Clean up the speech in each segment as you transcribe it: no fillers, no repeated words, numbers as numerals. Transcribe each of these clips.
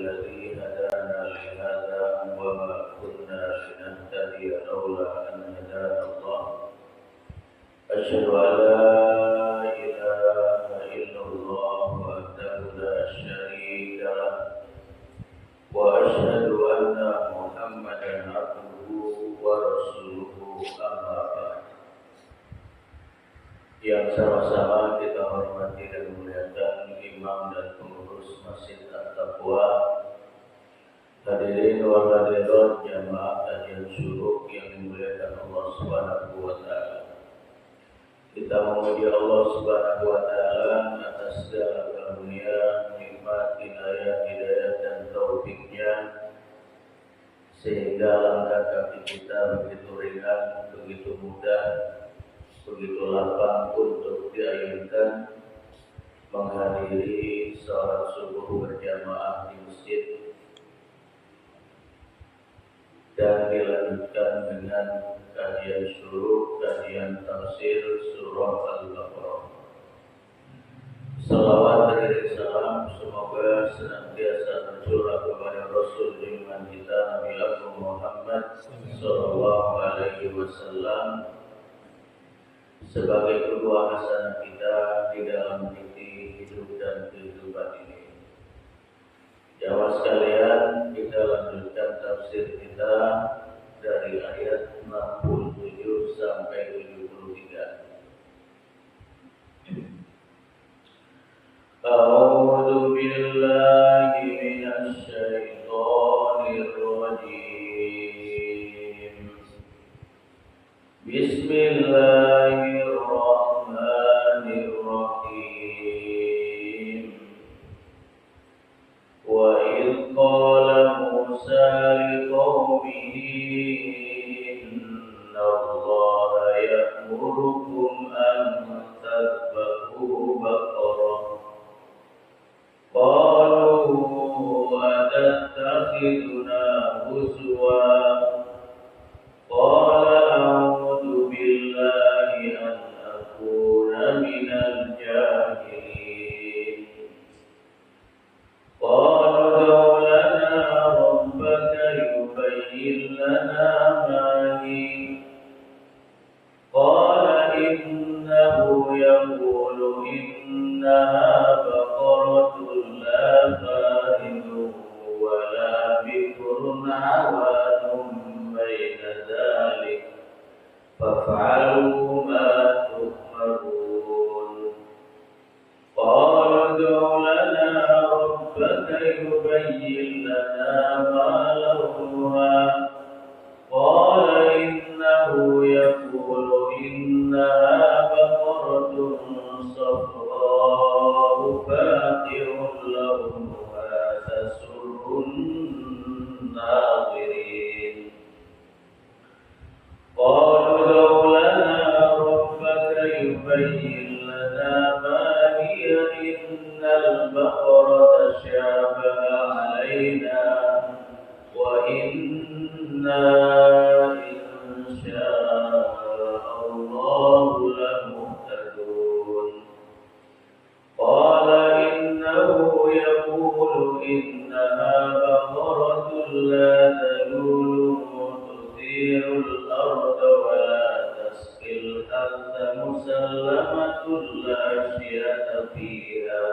الذي هدانا لهذا وما كنا لنهتدي لولا أن هدانا الله أشهد أن لا إله إلا الله وحده لا شريك له وأشهد أن محمدا عبده ورسوله أما بعد. Yang sama-sama kita hormati dan muliakan imam dan pengurus Masjid At-Taqwa, hadirin wal hadirat jamaah kajian syuruk yang dimuliakan Allah Subhanahu wa taala. Kita memuji Allah Subhanahu wa taala atas segala karunia, nikmat, hidayah dan taufiknya, sehingga langkah kaki kita begitu ringan, begitu mudah, begitu lapang untuk diayunkan menghadiri salat subuh berjamaah di masjid dan dilanjutkan dengan kajian syuruk, kajian tafsir surah Al-Baqarah. Salawat dan salam semoga senantiasa tercurah kepada Rasul junjungan kita Nabi Agung Muhammad sallallahu alaihi wasallam sebagai kedua hasanah kita di dalam hidup dan kehidupan ini. Jamaah sekalian, kita lanjutkan tafsir kita dari ayat 67 sampai 73. A'udzu billahi minasy syaithanir rajim. Bismillahirrahmanirrahim. Wa idh qala Musa liqaumihi inna Allaha ya'murukum an tadhbahu baqarah. Qalu atattakhiduna huzwa. Qala a'udzu billahi an akuna minal jahilin. Qalu ud'u lana rabbaka yubayyin lana ma hi. Qala innahu yaqulu innaha baqaratun la faridun wa la bikrun 'awanun baina dzalik faf'alu ma tu'marun. Qalu ud'u lana rabbaka yubayyin lana ma lawnuha. Qala innahu yaqulu innaha baqaratun safra'u faqi'un lawnuha tasurrun nazirin. Qalu ud'u lana rabbaka yubayyin lana ma hiya innal baqarata tashabaha 'alaina wa inna insya'allahu lamuhtadun. Qala innahu yaqulu innaha baqaratun la talulu tuthirul arda wa la tasqil arda musallamatun la syiyata fiha.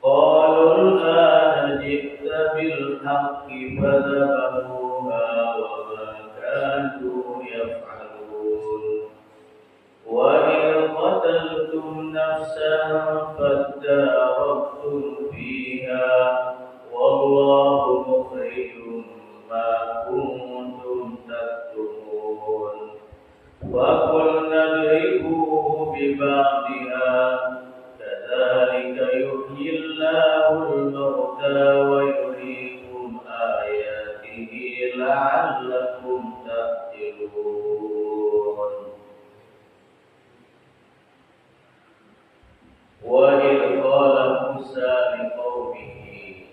Qalu al-ana ji'ta bil haqqi fadhabahuha wa ma kanu yaf'alun. Wa in qataltum nafsan fadarabtum fiha wallahu mukhrijum ma kuntum taktumun. Wa qulna idribuhu bi ba'dihha kadzalika yuhyillahu al-mauta wa yuriikum ayatihi la'allakum ta'qilun. Wa idh qala Musa liqaumihi.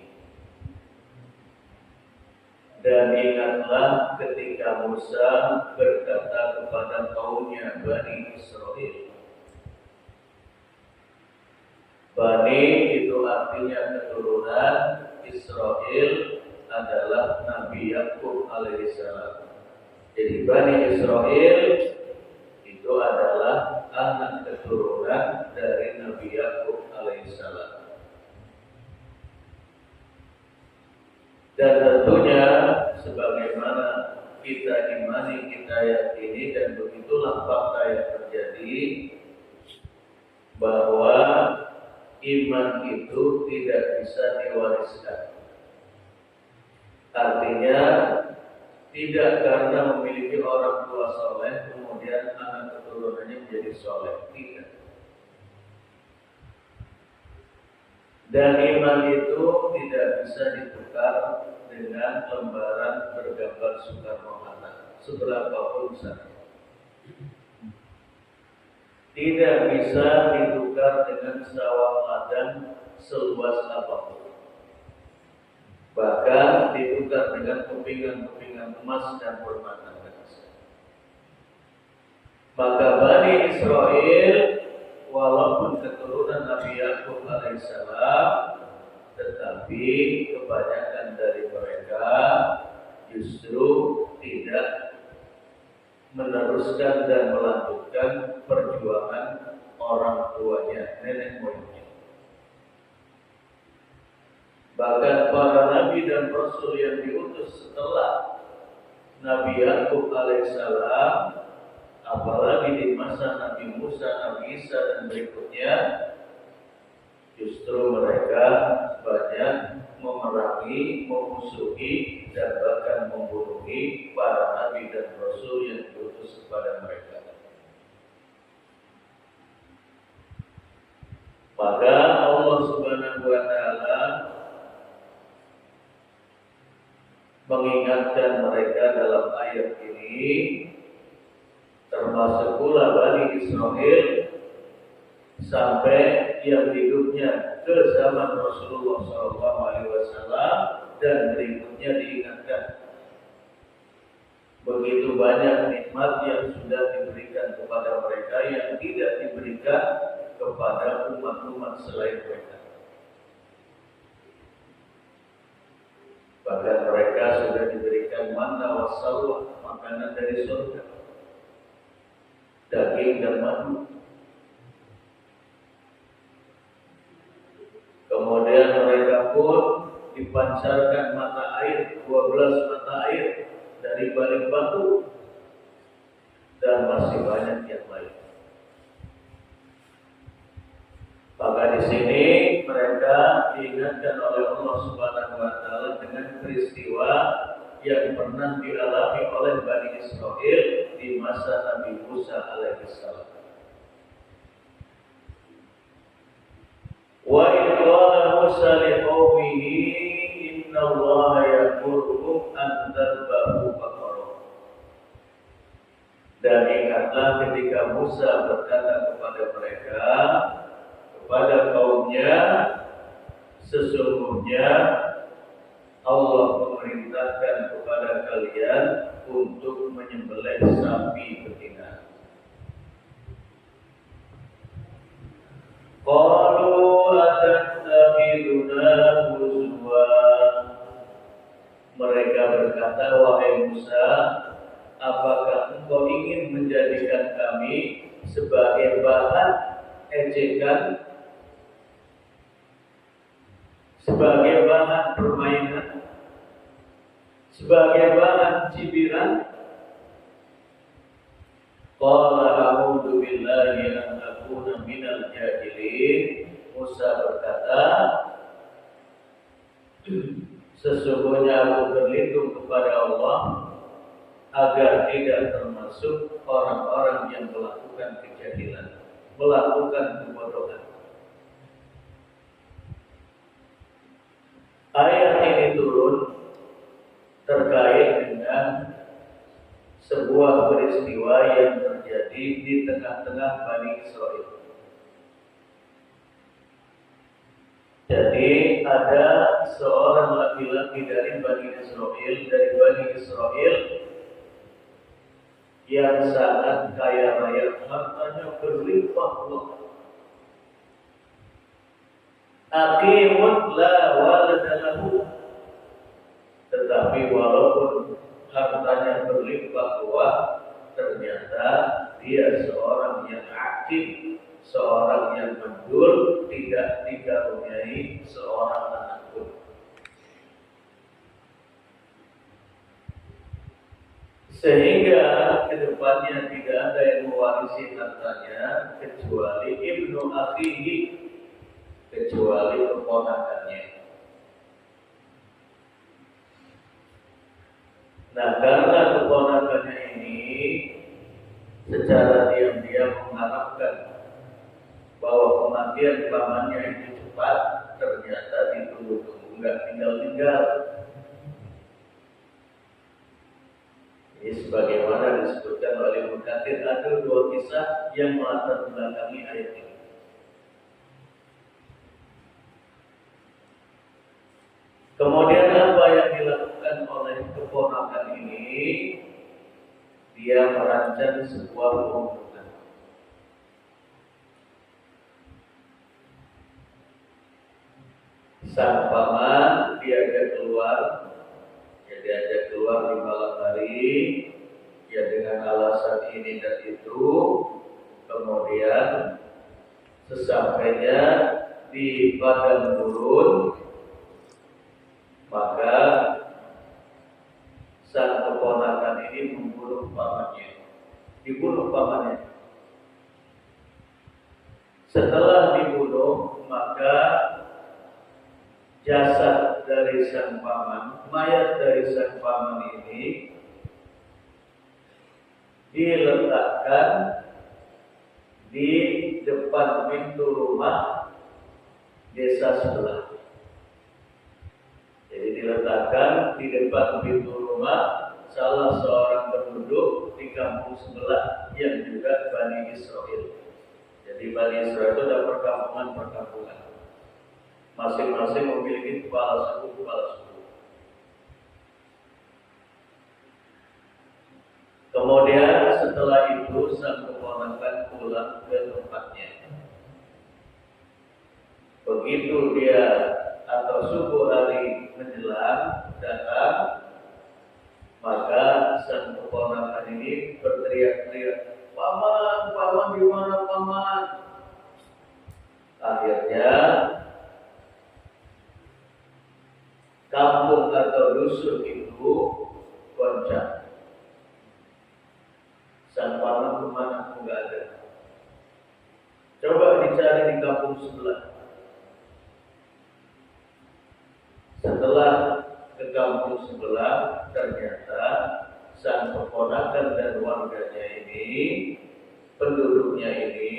Dan ingatlah ketika Musa berkata kepada kaumnya Bani Israel. Bani itu artinya keturunan, Israel Israel adalah Nabi Yakub alaihissalam. Jadi Bani Israel itu adalah anak keturunan dari Nabi Yakub alaihissalam. Dan tentunya sebagaimana kita imani, kita yakini, dan begitulah fakta yang terjadi, bahwa iman itu tidak bisa diwariskan. Artinya tidak karena memiliki orang tua soleh kemudian anak keturunannya menjadi soleh, tidak. Dan iman itu tidak bisa ditukar dengan lembaran bergambar Soekarno-Hatta seberapapun besar. Tidak bisa ditukar dengan sawah ladang seluas apapun. Bahkan ditukar dengan kepingan-kepingan emas dan permata. Maka Bani Israel walaupun keturunan Nabi Yakub alaihissalam, tetapi kebanyakan dari mereka justru tidak meneruskan dan melanjutkan perjuangan orang tuanya, nenek moyangnya. Bahkan para nabi dan rasul yang diutus setelah Nabi Yakub alaihissalam, apalagi di masa Nabi Musa, Nabi Isa dan berikutnya, justru mereka banyak memerangi, memusuhi, dan bahkan membunuhi para nabi dan rasul yang diutus kepada mereka. Maka Allah Subhanahu wa Ta'ala mengingatkan mereka dalam ayat ini, termasuk pula Bani Israel, sampai yang hidupnya ke zaman Rasulullah SAW dan berikutnya diingatkan. Begitu banyak nikmat yang sudah diberikan kepada mereka yang tidak diberikan kepada umat-umat selain mereka. Bahkan mereka sudah diberikan manna wa salwa, makanan dari surga, daging dan madu. Kemudian mereka pun dipancarkan mata air, 12 mata air dari balik batu, dan masih banyak yang lain. Maka di sini mereka diingatkan oleh Allah Subhanahu wa Ta'ala dengan peristiwa yang pernah dialami oleh Bani Israel di masa Nabi Musa alaihissalam. Wa idh qala Musa liqaumihi innallaha ya'murukum an tadhbahu baqarah. Dan ingatlah ketika Musa berkata kepada mereka, kepada kaumnya, sesungguhnya Allah memerintahkan kepada kalian untuk menyembelih sapi betina. Qalu atattakhiduna huzwa. Mereka berkata, wahai Musa, apakah engkau ingin menjadikan kami sebagai bahan ejekan, sebagai bahan permainan, sebagai bahan cibiran? Qala a'udzu billahi an akuna minal jahilin. Musa berkata, sesungguhnya aku berlindung kepada Allah agar tidak termasuk orang-orang yang melakukan kejahilan, melakukan kebodohan. Ayat ini turun terkait dengan sebuah peristiwa yang terjadi di tengah-tengah Bani Israel. Jadi ada seorang laki-laki dari Bani Israel yang sangat kaya raya, hartanya berlimpah-limpah. Aqimun la walada lahu, Tetapi walaupun hartanya berlimpah ruah, ternyata dia seorang yang aktif, seorang yang mandul, tidak dikaruniai seorang anak pun. Sehingga kedepannya tidak ada yang mewarisi hartanya kecuali ibnu akhihi, kecuali keponakannya. Nah, karena keponakannya ini secara diam-diam mengharapkan bahwa kematian pamannya itu cepat, ternyata ditunggu-tunggu, nggak tinggal-tinggal. Ini sebagaimana disebutkan oleh Mukatir, ada dua kisah yang melatar belakangi ayat ini. Kemudian apa yang dilakukan oleh keponakan ini? Dia merancang sebuah pembunuhan. Sang paman diajak keluar di malam hari, ya dengan alasan ini dan itu. Kemudian sesampainya di padang gurun, maka sang keponakan ini dibunuh pamannya. Setelah dibunuh, maka jasad dari sang paman, mayat dari sang paman ini diletakkan di depan pintu rumah desa sebelah. Jadi diletakkan di depan pintu rumah salah seorang penduduk di kampung sebelah yang juga Bani Israel. Jadi Bani Israel itu ada perkampungan. Masing-masing memiliki kepala suku. Kemudian setelah itu sang keponakan pulang ke tempatnya. Begitu dia atau subuh hari menjelang datang, maka sang keponakan ini berteriak-teriak, "Paman, di mana paman?" Akhirnya kampung atau dusun itu goncang. Sang paman kemana pun nggak ada. Coba dicari di kampung sebelah. Setelah ke kampung sebelah, ternyata sang keponakan dan warganya ini, penduduknya ini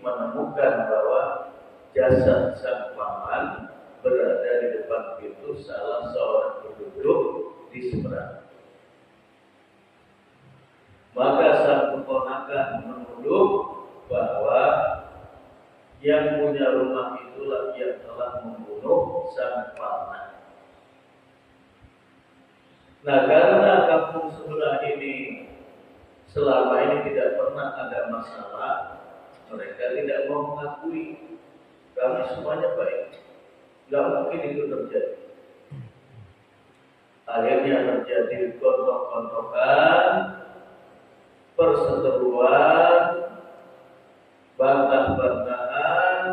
menemukan bahwa jasad sang paman berada di depan pintu salah seorang penduduk di seberang. Maka sang keponakan menuduh bahwa yang punya rumah itulah yang telah membunuh sang paman. Nah, karena kampung sebelah ini selama ini tidak pernah ada masalah, mereka tidak mau mengakui. Kami semuanya baik. Tidak mungkin itu terjadi. Akhirnya terjadi gontok-gontokan, perseteruan, bantah-bantahan,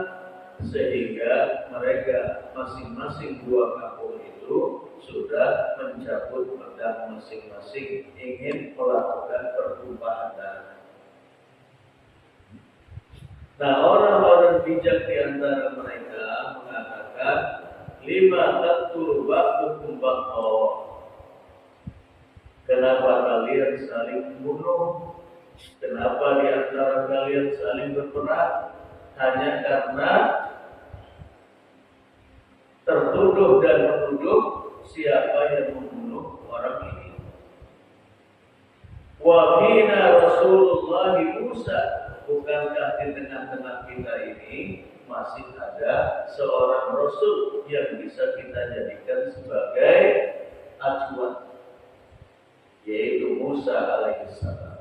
sehingga mereka masing-masing dua kampung itu sudah mencabut pedang masing-masing ingin melakukan pertumpahan darah. Nah, orang-orang bijak di antara mereka mengatakan, "Lima taqtulu ba'dukum ba'dha." Kenapa kalian saling membunuh? Kenapa di antara kalian saling berperang? Hanya karena tertuduh dan menuduh siapa yang membunuh orang ini. Wa fina Rasulullah Musa, bukankah di tengah-tengah kita ini masih ada seorang Rasul yang bisa kita jadikan sebagai acuan, yaitu Musa alaihissalam.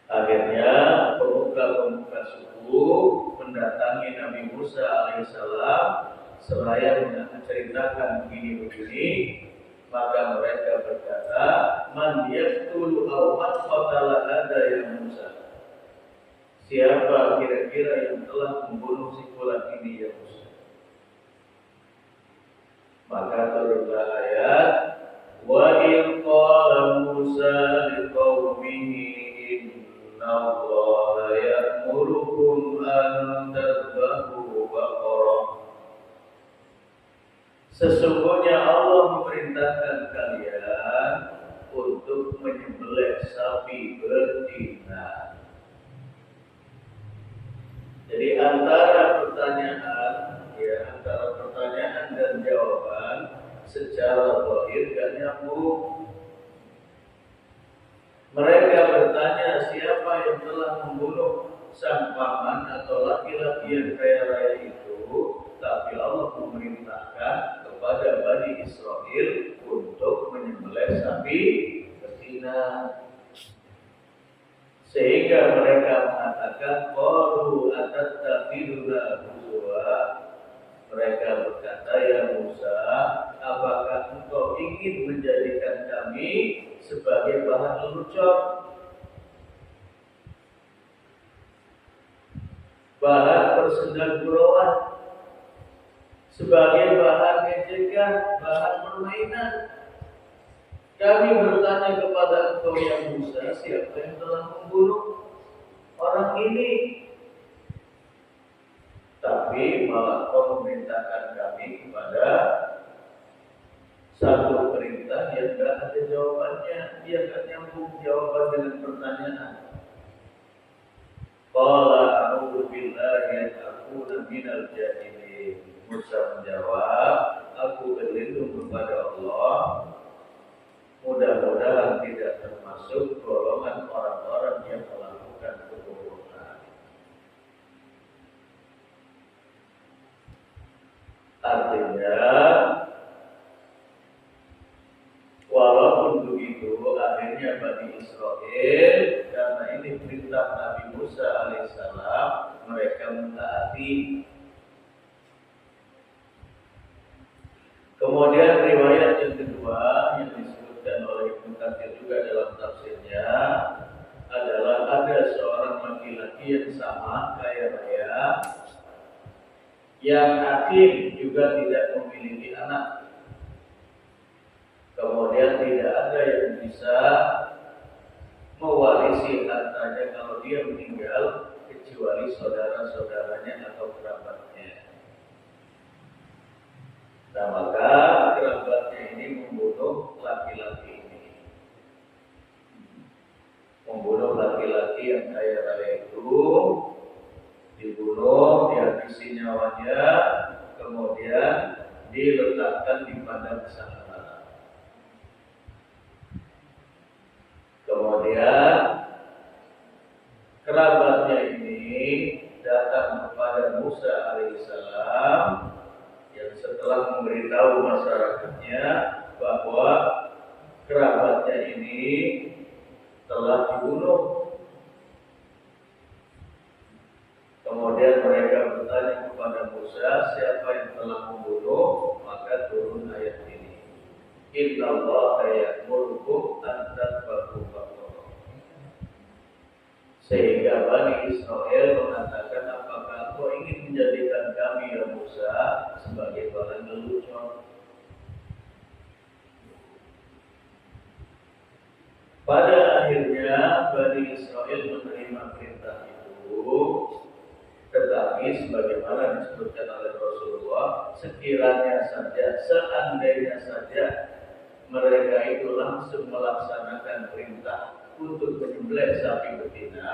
Akhirnya pemuka-pemuka suku mendatangi Nabi Musa alaihissalam seraya menceritakan begini-begini, maka mereka berkata, man yaqtulu aw man qatala hada ya Musa. Siapa kira-kira yang telah membunuh si fulan ini ya Musa? Maka turunlah ayat, wa in qala Musa liqaumihi inna Allaha ya'murukum an tadhbahu baqarah. Sesungguhnya Allah memerintahkan kalian untuk menyembelih sapi betina. Jadi antara pertanyaan dan jawaban secara zahir gak nyambung. Mereka bertanya siapa yang telah membunuh sang paman atau laki-laki yang kaya raya itu, tapi Allah memerintahkan kepada Bani Israel untuk menyembelih sapi betina. Sehingga mereka mengatakan qalu atattakhiduna huzwa. Mereka berkata, ya Musa, apakah engkau ingin menjadikan kami sebagai bahan lelucon, bahan persendal gurauan, sebagai bahan ejekan, bahan permainan? Kami bertanya kepada engkau ya Musa, siapa yang telah membunuh orang ini? Tapi malah kau memerintahkan kami kepada satu perintah yang tidak ada jawabannya. Dia tidak nyambung jawaban dengan pertanyaan. Qala a'udzu billahi an akuna minal jahilin. Musa menjawab, aku berlindung kepada Allah, mudah-mudahan tidak termasuk golongan orang-orang yang melakukan kebodohan. Artinya, walaupun begitu, akhirnya Bani Israel, karena ini perintah Nabi Musa alaihissalam, mereka mentaati. Kemudian riwayat yang kedua yang disebutkan oleh Ibnu Katsir juga dalam tafsirnya adalah ada seorang laki-laki yang sama kaya raya, yang akhir juga tidak memiliki anak. Kemudian tidak ada yang bisa mewarisi hartanya kalau dia meninggal kecuali saudara-saudaranya atau kerabatnya. Nah, maka kerabatnya ini membunuh laki-laki ini. Membunuh laki-laki yang kaya raya itu, dibunuh, dihabisi nyawanya, kemudian diletakkan di padang savana. Kemudian kerabatnya ini datang kepada Musa alaihissalam yang setelah memberitahu masyarakatnya bahwa kerabatnya ini telah dibunuh. Kemudian mereka bertanya kepada Musa, siapa yang telah membunuh? Maka turun ayat ini. Inna Allaha ya'murukum an tadhbahu baqarah. Sehingga Bani Israel mengatakan, apakah kau ingin menjadikan kami ya Musa sebagai bahan lelucon? Pada akhirnya Bani Israel menerima perintah itu. Tetapi sebagaimana disebutkan oleh Rasulullah, sekiranya saja, seandainya saja mereka itu langsung melaksanakan perintah untuk menyembelih sapi betina,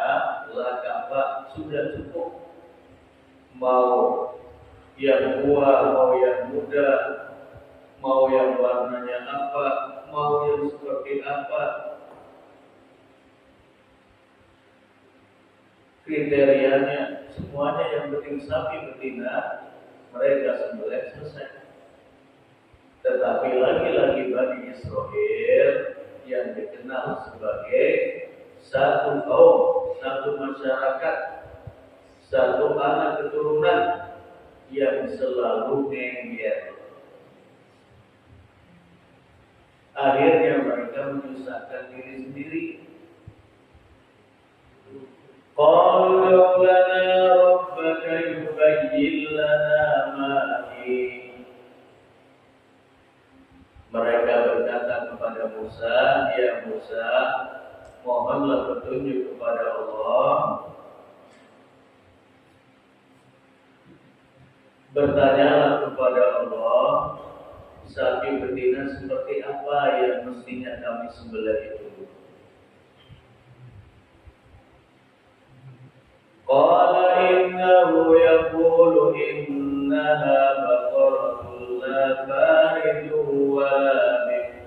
lakaba sudah cukup. Mau yang tua, mau yang muda, mau yang warnanya apa, mau yang seperti apa, kriterianya semuanya yang penting sapi betina mereka sembelih selesai. Tetapi lagi-lagi Bani Israel yang dikenal sebagai satu kaum, satu masyarakat, satu anak keturunan yang selalu ngengger. Akhirnya mereka menyusahkan diri sendiri. Qalu law lana rabbaka yubayyin lana ma hi. Mereka berkata kepada Musa, ya Musa, mohonlah petunjuk kepada Allah. Bertanyalah kepada Allah, sapi betina seperti apa yang mestinya kami sembelih itu. Qala innahu yaqulu innaha baqaratun la faridun wa la bikr.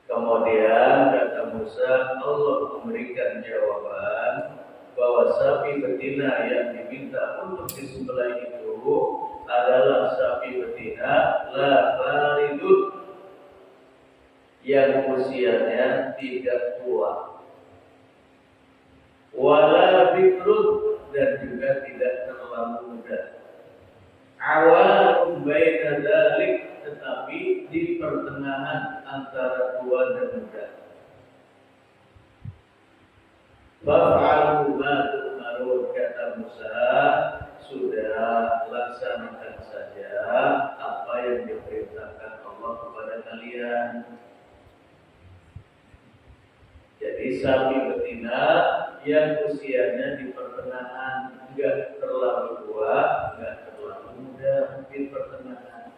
Kemudian kata Musa, Allah memberikan jawaban bahwa sapi betina yang diminta untuk disembelih itu adalah sapi betina la faridun, yang usianya tidak tua, wala bikrun, dan juga tidak terlalu muda, awalun baina dzalik, tetapi di pertengahan antara tua dan muda. Fa'alu ma tu'marun, kata Musa, sudah laksanakan saja apa yang diperintahkan Allah kepada kalian. Jadi sapi betina yang usianya di pertengahan, enggak terlalu tua, enggak terlalu muda, di pertengahan.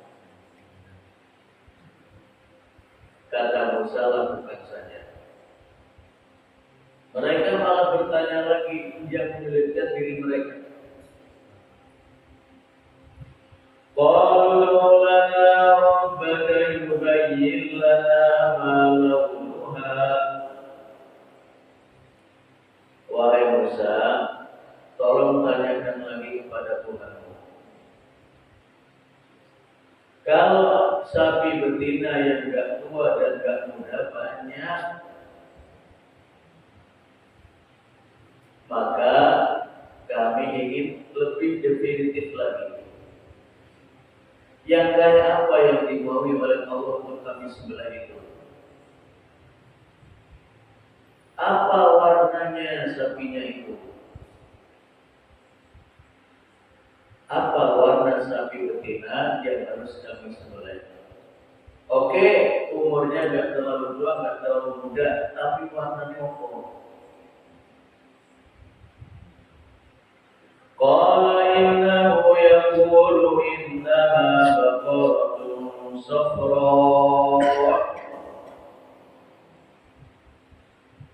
Kata Musa, lakukan saja. Mereka malah bertanya lagi yang menyulitkan diri mereka. Qalu lana rabbaka yubayyin lana ma launuha. Wahai Musa, tolong tanyakan lagi kepada Tuhanmu. Kalau sapi betina yang enggak tua dan enggak muda banyak, maka kami ingin lebih definitif lagi. Yang kayak apa yang dimaui oleh Allah untuk kami sembelih itu? Apa warnanya sapinya itu? Apa warna sapi betina yang harus kami sembelih? Oke, umurnya enggak terlalu tua, enggak terlalu muda, tapi warnanya apa? Qala innahu yaqulu innaha baqaratun safra.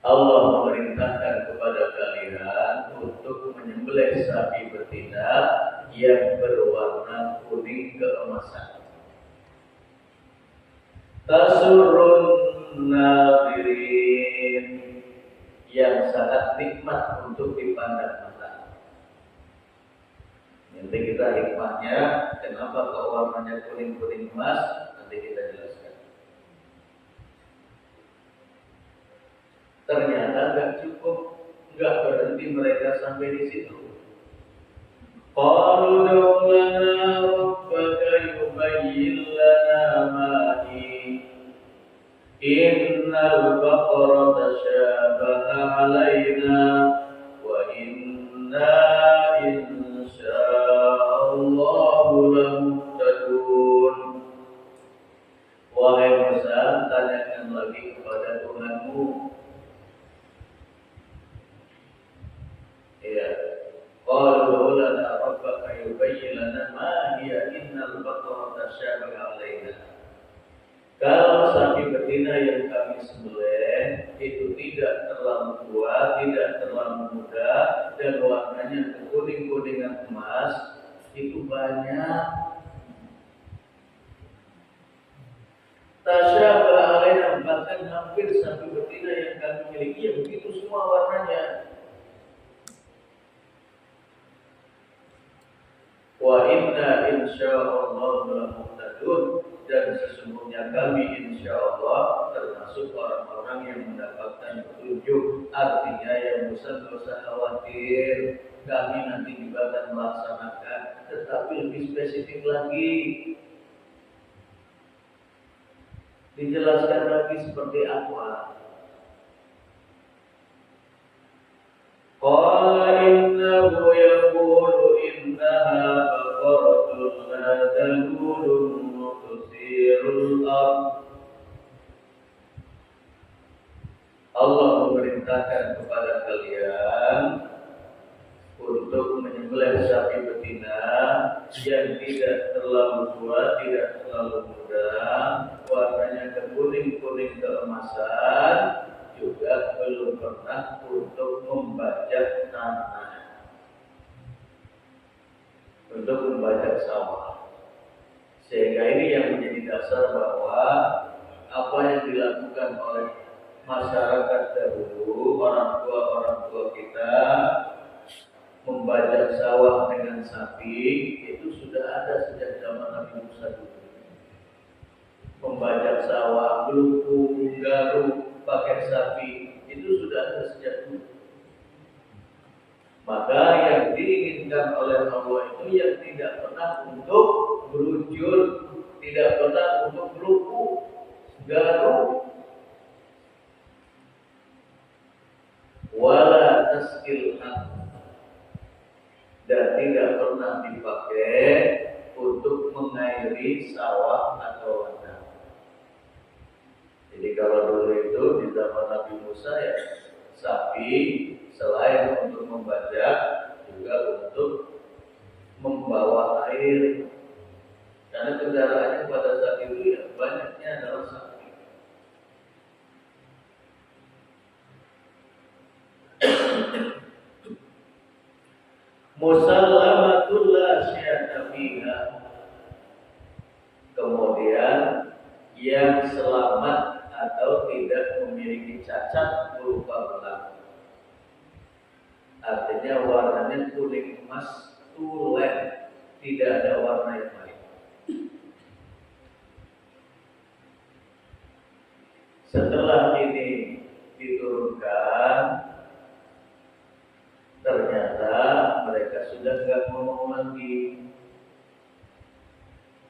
Allah memerintahkan kepada kalian untuk menyembelih sapi betina yang berwarna kuning keemasan. Tasurrun nadirin, yang sangat nikmat untuk dipandang mata. Nanti kita hikmahnya kenapa kok warnanya kuning-kuning emas, nanti kita jelaskan. Ternyata enggak cukup, enggak berhenti mereka sampai di situ. Qalu lana rabbaka yubayyin lana ma hi. Innal baqara tashabaha alaina wa inna insya'allahu lamuhtadun. Wahai Musa, tanyakan lagi kepada Tuhanmu. Ya, qalu lana rabbaka yubayyin lana ma hiya innal baqara tashabaha alaina. Kalau sapi betina yang kami sembelih itu tidak terlalu tua, tidak terlalu muda, dan warnanya kuning-kuningan emas, itu banyak. Tasyabaha alaina, bahkan hampir sapi betina yang kami miliki ya begitu semua warnanya. Wa inna insya'allah lamuhtadun, dan sesungguhnya kami insyaallah termasuk orang-orang orang yang mendapatkan petunjuk. Artinya yang bosan gak usah khawatir, kami nanti juga akan melaksanakan, tetapi lebih spesifik lagi. Dijelaskan lagi seperti apa. Qala innahu yaqulu innaha baqaratun la tadulun tusirul ardh. Allah memerintahkan kepada kalian untuk menyembelih sapi betina yang tidak terlalu tua, tidak terlalu muda, warnanya kekuning-kuning keemasan, juga belum pernah untuk membajak tanah, untuk membajak sawah. Sehingga ini yang menjadi dasar bahwa apa yang dilakukan oleh masyarakat dahulu, orang tua kita membajak sawah dengan sapi, itu sudah ada sejak zaman Nabi Musa dulu. Membajak sawah, belukung, garuk, pakai sapi, itu sudah ada sejak dulu. Maka yang diinginkan oleh Allah itu yang tidak pernah untuk berujul, tidak pernah untuk belukung, garuk, wala taskil haq, dan tidak pernah dipakai untuk mengairi sawah atau ladang. Jadi kalau dulu itu di zaman Nabi Musa ya sapi selain untuk membajak juga untuk membawa air, karena kendaraannya pada saat itu ya banyaknya adalah sapi. Musallamatul la syai'a fiha. Kemudian yang selamat atau tidak memiliki cacat berupa belang. Artinya warnanya kuning emas tulen, tidak ada warna yang lain. Setelah ini diturunkan, ternyata mereka sudah nggak ngomong lagi.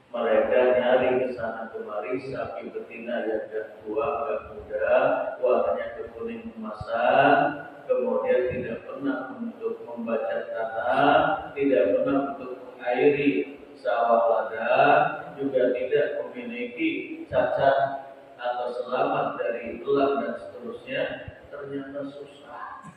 Mereka nyari ke sana kemari sapi betina yang sudah tua, agak muda, warnanya kekuning emasan, kemudian tidak pernah untuk membaca tanah, tidak pernah untuk mengairi sawah ladang, juga tidak memiliki cacat atau selamat dari belang dan seterusnya. Ternyata susah.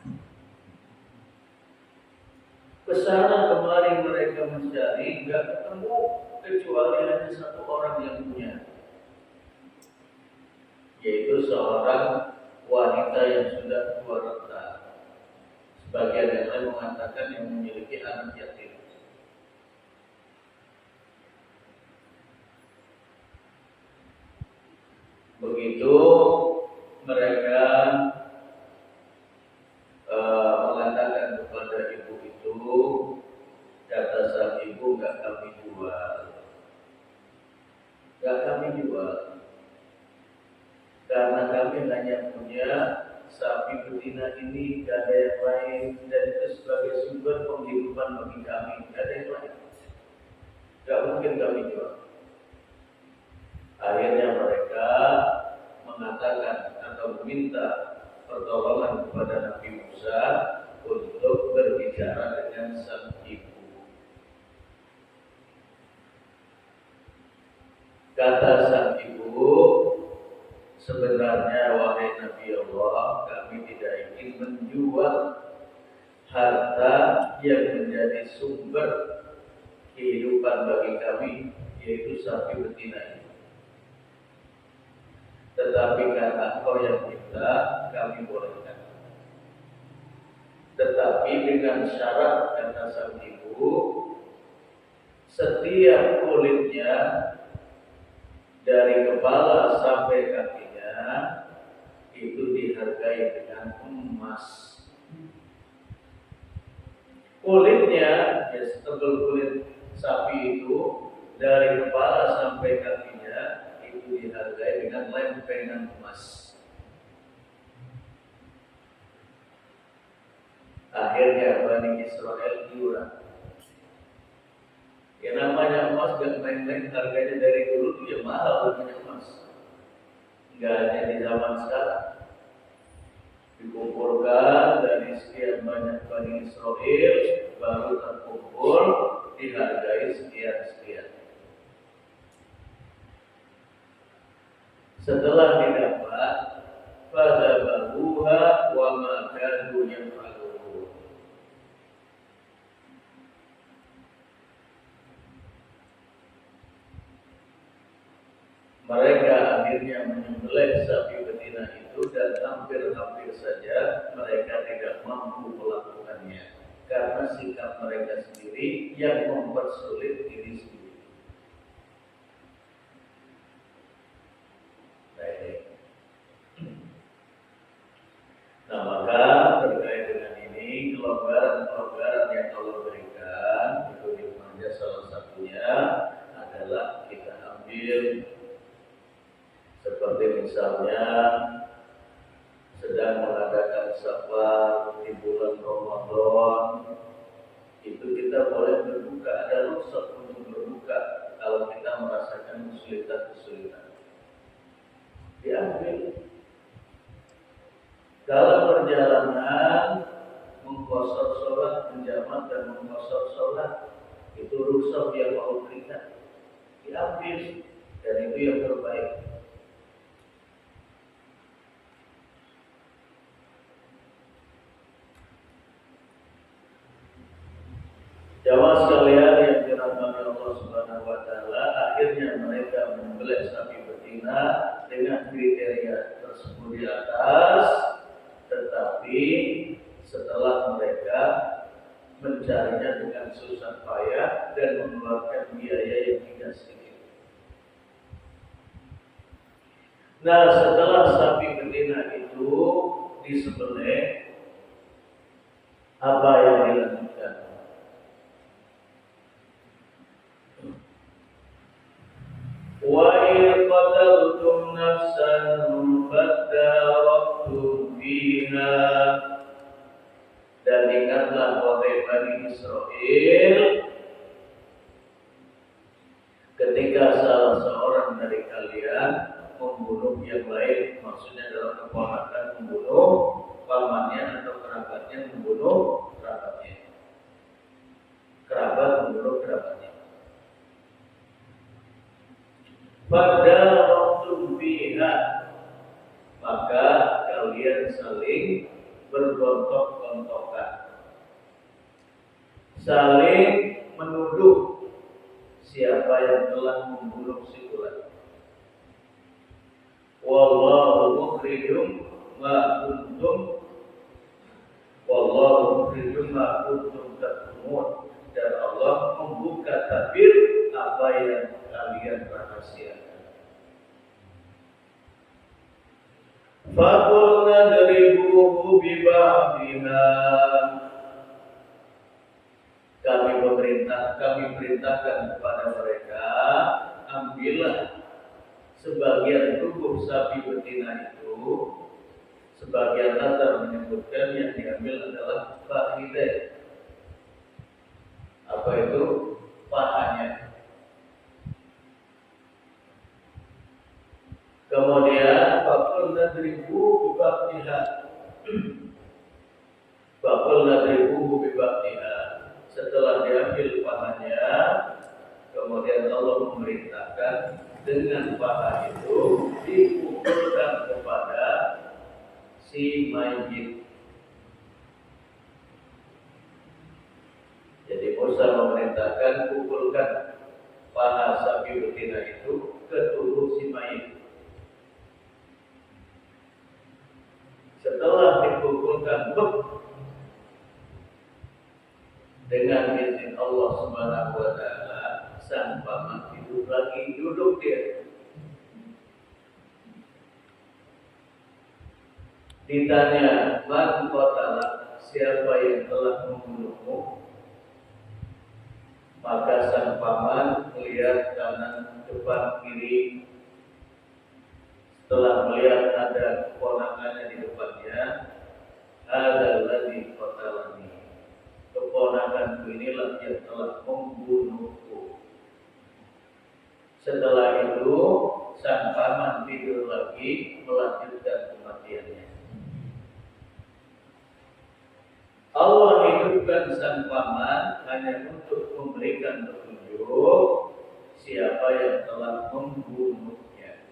Kesana kemari mereka mencari, nggak ketemu kecuali hanya satu orang yang punya, yaitu seorang wanita yang sudah tua renta. Sebagian yang lain mengatakan yang memiliki anak yatim. Begitu mereka mengatakan kepada ibu itu, kata sang ibu, nggak kami jual, karena kami hanya punya sapi betina ini, gak ada yang lain, dan itu sebagai sumber penghidupan bagi kami, gak ada yang lain, gak mungkin kami jual. Akhirnya mereka mengatakan atau meminta pertolongan kepada Nabi Musa untuk berbicara dengan sang ibu. Kata sang ibu, sebenarnya wahai Nabi Allah, kami tidak ingin menjual harta yang menjadi sumber kehidupan bagi kami, yaitu sapi betina ini. Tetapi karena engkau yang minta, kami bolehkan. Tetapi dengan syarat, kata sang ibu, setiap kulitnya dari kepala sampai kakinya itu dihargai dengan emas. Kulitnya, ya setebal kulit sapi itu, dari kepala sampai kakinya itu dihargai dengan lempengan emas. Akhirnya Bani Israel diurang. Ya namanya emas gak main-main, harganya dari dulu ya mahal namanya emas. Gak hanya di zaman sekarang. Dikumpulkan dari sekian banyak Bani Israel, baru terkumpul dihargai sekian-sekian. Setelah didapat, fadzabahuha wa ma kanu yaf'alun. Mereka akhirnya menyembelih sapi betina itu dan hampir-hampir saja mereka tidak mampu melakukannya karena sikap mereka sendiri yang mempersulit diri sendiri. Nah, maka terkait dengan ini kelonggaran-kelonggaran yang Allah berikan itu dimana salah satunya adalah kita ambil seperti misalnya sedang mengadakan safar di bulan Ramadan, itu kita boleh berbuka, ada rukhsah untuk berbuka kalau kita merasakan kesulitan-kesulitan. Diambil. Dalam perjalanan mengqashar sholat, menjamak dan mengqashar sholat, itu rukhsah yang Allah berikan. Diambil, dan itu yang terbaik. Jamaah sekalian yang dirahmati Allah Subhanahu wa taala, akhirnya mereka menyembelih sapi betina dengan kriteria tersebut di atas, tetapi setelah mereka mencarinya dengan susah payah dan mengeluarkan biaya yang tidak sedikit. Nah, setelah sapi betina itu disembelih, apa yang dilanjutkan? Wa in qataltum nafsan fadarabtum fiha, dan ingatlah wahai Bani Israel ketika salah seorang dari kalian membunuh yang lain, maksudnya dalam keponakan membunuh pamannya atau kerabatnya membunuh kerabatnya, kerabat membunuh kerabatnya. Pada waktu biha, maka kalian saling bergontok-gontokan, saling menuduh siapa yang telah membunuh si fulan. Wallahu mukhrijum ma kuntum taktumun, dan Allah membuka tabir apa yang kalian rahasiakan. Faqulna daribuhu biba'dihha, kami perintahkan kepada mereka, ambillah sebagian tubuh sapi betina itu. Sebagian latar menyebutkan yang diambil adalah fahidah. Apa itu? Pahanya. Kemudian faqulna dribuhu biba'dihha. Setelah diambil pahanya, kemudian Allah memerintahkan dengan paha itu dipukulkan kepada si mayit. Jadi Musa memerintahkan pukulkan paha sapi betina itu ke tubuh si mayit. Setelah dipukulkan dengan izin Allah Subhanahu wa taala, sang paman itu lagi duduk dia. Ditanya, "Man qatala?" Siapa yang telah membunuhmu? Maka sang paman melihat kanan, depan, kiri. Setelah melihat ada keponakannya di depannya, "Hadzal ladzi qatalani." Tuhanku inilah yang telah membunuhku. Setelah itu sang paman tidur lagi melanjutkan kematiannya. Allah hidupkan sang paman hanya untuk memberikan petunjuk siapa yang telah membunuhnya.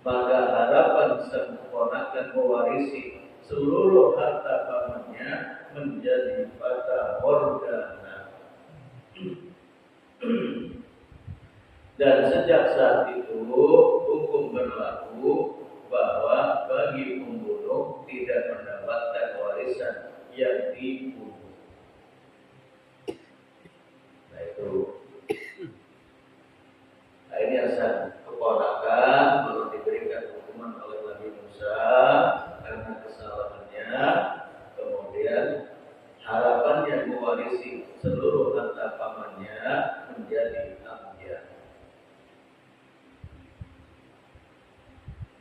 Maka harapan sang keponakan mewarisi seluruh harta pamannya menjadi fata morgana. Dan sejak saat itu hukum berlaku bahwa bagi pembunuh tidak mendapatkan warisan yang dibunuh. Nah itu. Nah ini asal keponakan baru diberikan hukuman oleh Nabi Musa karena kesalahannya, kemudian harapannya mewarisi seluruh harta pamannya menjadi ambiya.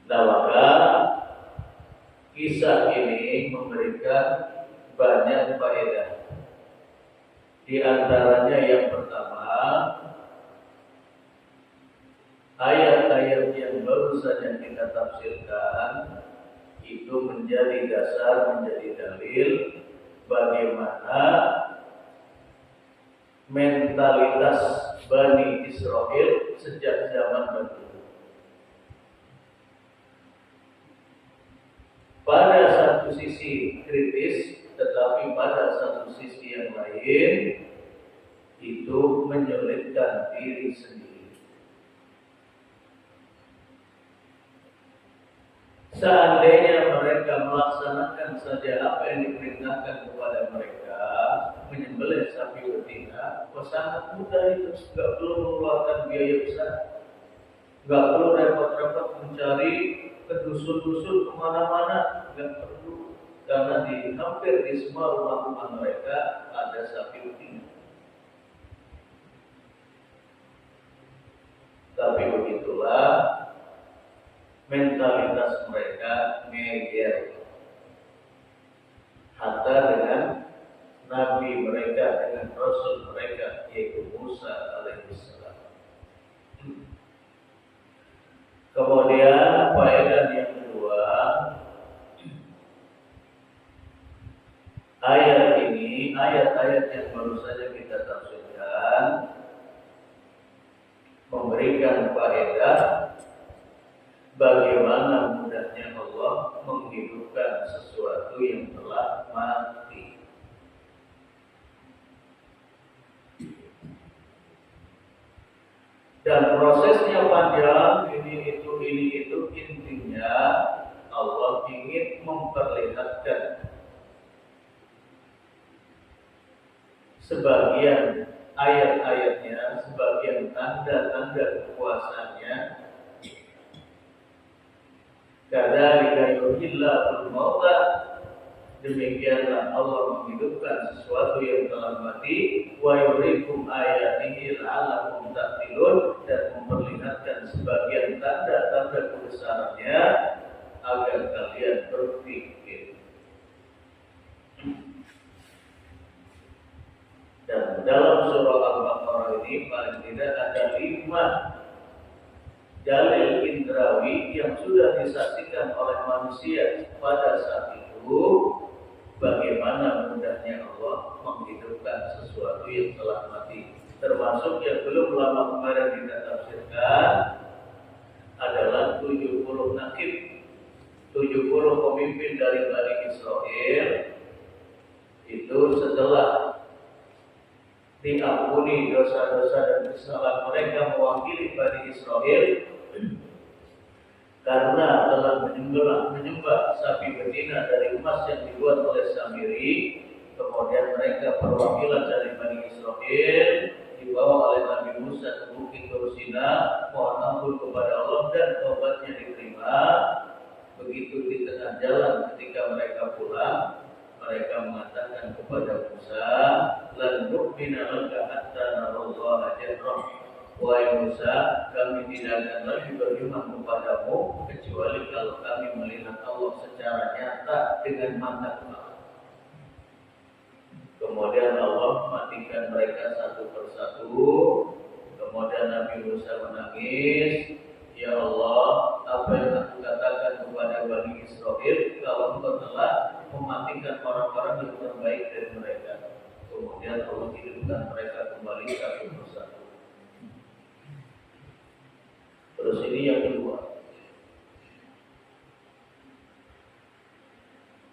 Nah maka kisah ini memberikan banyak faedah. Di antaranya yang pertama, ayat-ayat yang baru saja kita tafsirkan itu menjadi dasar, menjadi dalil bagaimana mentalitas Bani Israel sejak zaman dahulu. Pada satu sisi kritis, tetapi pada satu sisi yang lain itu menyulitkan diri sendiri. Seandainya mereka melaksanakan saja apa yang diperintahkan kepada mereka, menyembelih sapi betina, sangat mudah itu, nggak perlu mengeluarkan biaya besar, nggak perlu repot-repot mencari ke dusun-dusun kemana-mana, nggak perlu, karena hampir di semua rumah-rumah mereka ada sapi betina. Tapi begitulah mentalitas mereka ngeyer. Hatta dengan Nabi mereka, dengan Rasul mereka, yaitu Musa alaihissalam. Kemudian faedah yang kedua, ayat ini, ayat-ayat yang baru saja kita tafsirkan memberikan faedah bagaimana mudahnya Allah menghidupkan sesuatu yang telah mati. Dan prosesnya panjang, ini itu intinya Allah ingin memperlihatkan sebagian ayat-ayatnya, sebagian tanda-tanda kekuasaannya. Kadzalika yuhyillahul mauta, demikianlah Allah menghidupkan sesuatu yang telah mati, wa yuriikum ayatihi la'allakum ta'qilun, dan memperlihatkan sebagian tanda-tanda kebesarannya agar kalian berpikir. Dan dalam surah Al-Baqarah ini paling tidak ada 5 dalil indrawi yang sudah disaksikan oleh manusia pada saat itu bagaimana mudahnya Allah menghidupkan sesuatu yang telah mati. Termasuk yang belum lama kemarin kita tafsirkan adalah 70 nakib, 70 pemimpin dari Bani Israel. Itu setelah diampuni dosa-dosa dan kesalahan mereka mewakili Bani Israel karena telah menyembah sapi betina dari emas yang dibuat oleh Samiri. Kemudian mereka perwakilan dari Bani Israel dibawa oleh Nabi Musa ke Bukit Tursina, mohon ampun kepada Allah dan taubatnya diterima. Begitu di tengah jalan ketika mereka pulang, mereka mengatakan kepada Musa, lan nu'mina laka hatta narallaha jahrah. Wahai Musa, kami tidak akan lagi beriman kepadamu kecuali kalau kami melihat Allah secara nyata dengan mata kepala. Kemudian Allah matikan mereka satu persatu. Kemudian Nabi Musa menangis, "Ya Allah, apa yang aku katakan kepada Bani Israel kalau Engkau telah mematikan orang-orang yang terbaik dari mereka." Kemudian Allah hidupkan mereka kembali satu persatu. Terus ini yang kedua,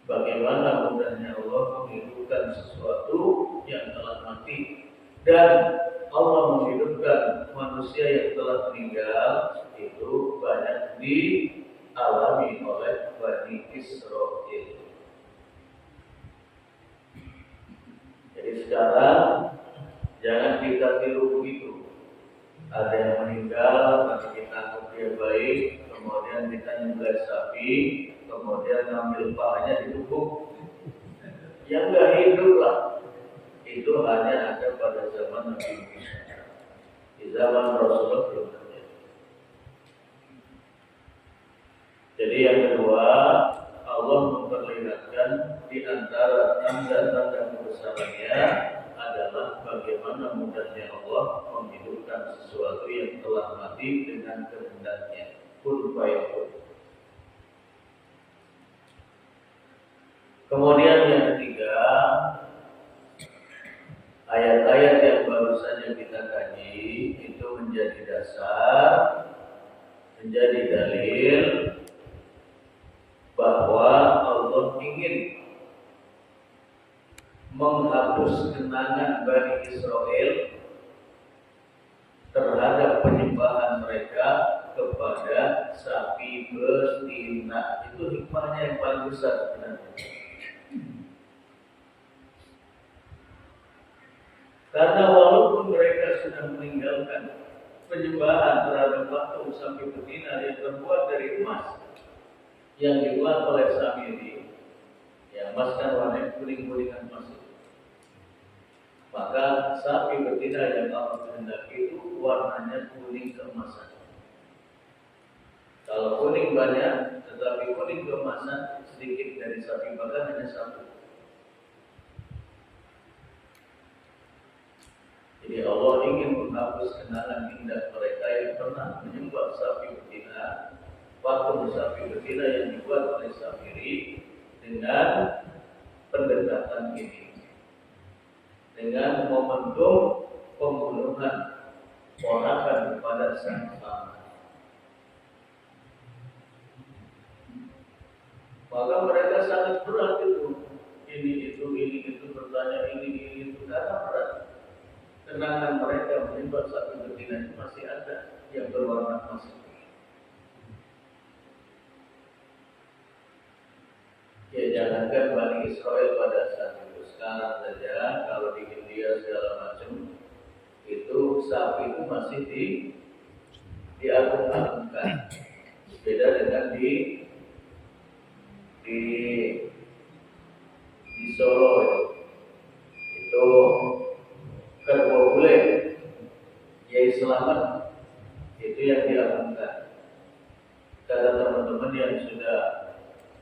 bagaimana mudahnya Allah menghidupkan sesuatu yang telah mati, dan Allah menghidupkan manusia yang telah meninggal. Itu banyak dialami oleh Bani Israel. Jadi sekarang jangan kita tiru begitu. Ada yang meninggal, nanti kita anggap dia baik, kemudian kita nyembelih sapi, kemudian ngambil pahanya ditumbuk. Yang nggak hidup lah. Itu hanya ada pada zaman Nabi Musa. Di zaman Rasulullah belum terjadi. Jadi yang kedua, Allah memperlihatkan di antara tanda-tanda kebesarannya adalah bagaimana mudahnya Allah menghidupkan sesuatu yang telah mati dengan kehendaknya. Kun fayakun. Kemudian yang ketiga, ayat-ayat yang baru saja kita kaji itu menjadi dasar, menjadi dalil bahwa Allah ingin menghapus kenangan Bani Israel terhadap penyembahan mereka kepada sapi betina. Itu hikmahnya yang paling besar sebenarnya. Karena walaupun mereka sudah meninggalkan penyembahan terhadap patung sapi betina yang terbuat dari emas, yang dibuat oleh Samiri, ya emas kan warnanya kuning-kuningan emas itu. Maka sapi betina yang Allah kehendaki itu warnanya kuning keemasan. Kalau kuning banyak, tetapi kuning keemasan sedikit dari sapi bahkan hanya satu. Jadi Allah ingin menghapus kenangan indah mereka yang pernah menyembah sapi betina, patung sapi betina yang dibuat oleh Samiri, dengan pendekatan ini, dengan momentum pembunuhan ponakan kepada sang paman. Maka mereka sangat berat itu, ini itu bertanya ini itu, karena berat. Kenangan mereka menyembah sapi betina itu masih ada yang berwarna emas. Ya jangankan Bani Israel pada saat itu, sekarang saja kalau di India segala macam itu sapi itu masih diagung-agungkan. Beda dengan di Solo itu kerbau bule, Yai Selamat, itu yang diagungkan. Kata teman-teman yang sudah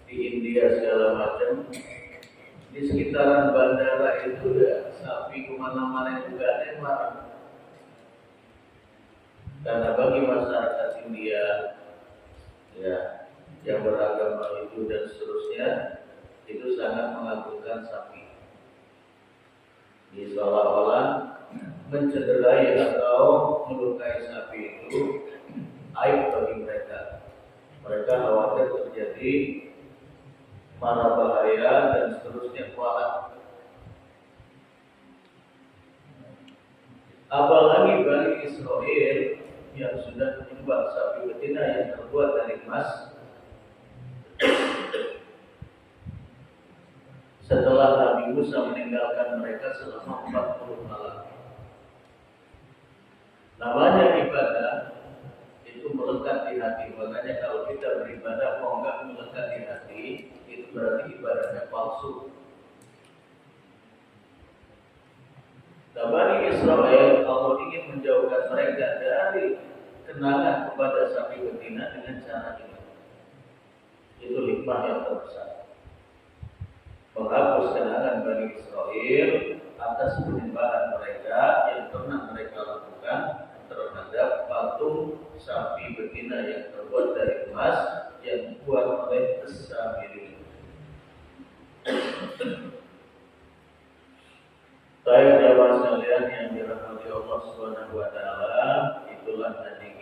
di India segala macam, di sekitaran bandara itu ya sapi kemana-mana itu gak ada yang marah. Karena bagi masyarakat India ya yang beragama itu dan seterusnya itu sangat mengagungkan sapi. Di seolah-olah mencederai atau melukai sapi itu aib bagi mereka. Mereka khawatir terjadi mara bahaya dan seterusnya kualat. Apalagi Bani Israel yang sudah menyembah sapi betina yang terbuat dari emas. Setelah Nabi Musa meninggalkan mereka selama 40 malam. Namanya ibadah itu melekat di hati. Makanya kalau kita beribadah mau enggak melekat di hati, itu berarti ibadahnya palsu. Nah, Bani Israel, Allah ingin menjauhkan mereka dari kenangan kepada sapi betina dengan cara ini. Itu hikmah yang terbesar. Menghapus kenangan Bani Israel atas penyembahan mereka yang pernah mereka lakukan terhadap patung sapi betina yang terbuat dari emas yang dibuat oleh As-Samiri. Baik jamaah sekalian yang dirahmati Allah Subhanahu wa taala, itulah tadi